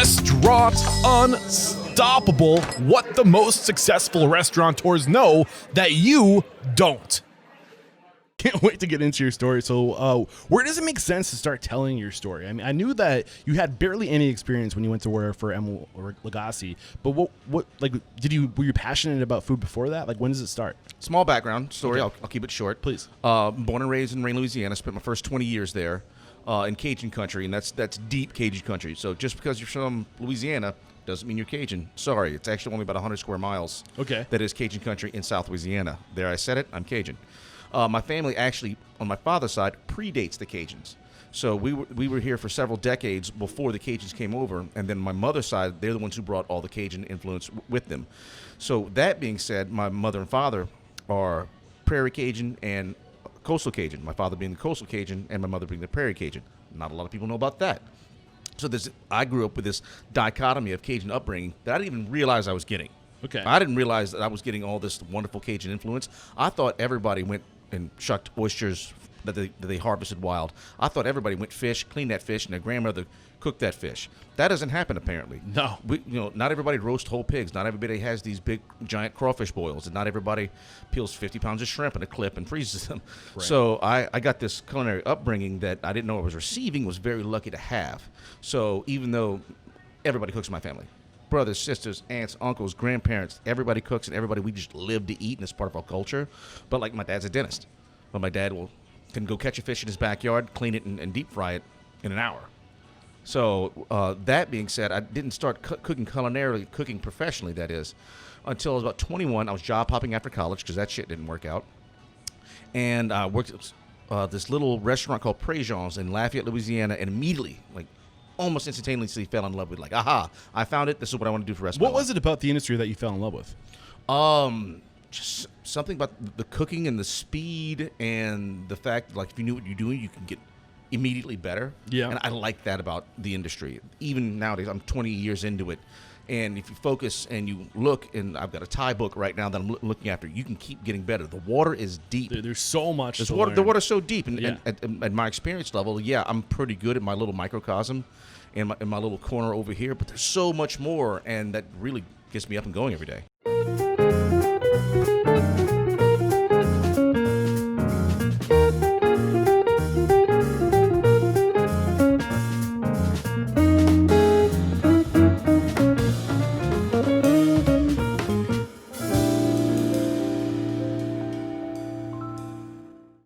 Restaurant Unstoppable. What the most successful restaurateurs know that you don't. Can't wait to get into your story. So where does it make sense to start telling your story? I mean, I knew that you had barely any experience when you went to work for Emil or Lagasse, but what like were you passionate about food before that? Like, when does it start? Small background story. Okay. I'll keep it short. Please. Born and raised in Rain, Louisiana. Spent my first 20 years there in Cajun country, and that's deep Cajun country. So just because you're from Louisiana doesn't mean you're Cajun. Sorry, it's actually only about 100 square miles. Okay. That is Cajun country in South Louisiana. There, I said it. I'm Cajun. My family actually, on my father's side, predates the Cajuns. So we were here for several decades before the Cajuns came over, and then my mother's side, they're the ones who brought all the Cajun influence with them. So that being said, my mother and father are Prairie Cajun and Coastal Cajun. My father being the Coastal Cajun, and my mother being the Prairie Cajun. Not a lot of people know about that. So I grew up with this dichotomy of Cajun upbringing that I didn't even realize I was getting. Okay. I didn't realize that I was getting all this wonderful Cajun influence. I thought everybody went and shucked oysters that they harvested wild. I thought everybody went fish, cleaned that fish, and their grandmother cooked that fish. That doesn't happen, apparently. No. Not everybody roasts whole pigs. Not everybody has these big, giant crawfish boils. And not everybody peels 50 pounds of shrimp in a clip and freezes them. Right. So I got this culinary upbringing that I didn't know I was receiving, was very lucky to have. So even though everybody cooks in my family, brothers, sisters, aunts, uncles, grandparents, everybody cooks, and everybody, we just live to eat, and it's part of our culture. But like, my dad's a dentist, but my dad can go catch a fish in his backyard, clean it, and deep fry it in an hour. So that being said, I didn't start cooking professionally, that is, until I was about 21. I was job hopping after college because that shit didn't work out. And I worked at this little restaurant called Préjean's in Lafayette, Louisiana, and immediately, like, almost instantaneously fell in love with it. Like, aha, I found it. This is what I want to do for the rest of my life. What was it about the industry that you fell in love with? Just something about the cooking and the speed and the fact that, like, if you knew what you're doing, you can get immediately better. Yeah. And I like that about the industry. Even nowadays, I'm 20 years into it. And if you focus and you look, and I've got a Thai book right now that I'm looking after, you can keep getting better. The water is deep. There's so much to The learn. water's so deep. And, Yeah. and at my experience level, yeah, I'm pretty good at my little microcosm and in my little corner over here. But there's so much more, and that really gets me up and going every day.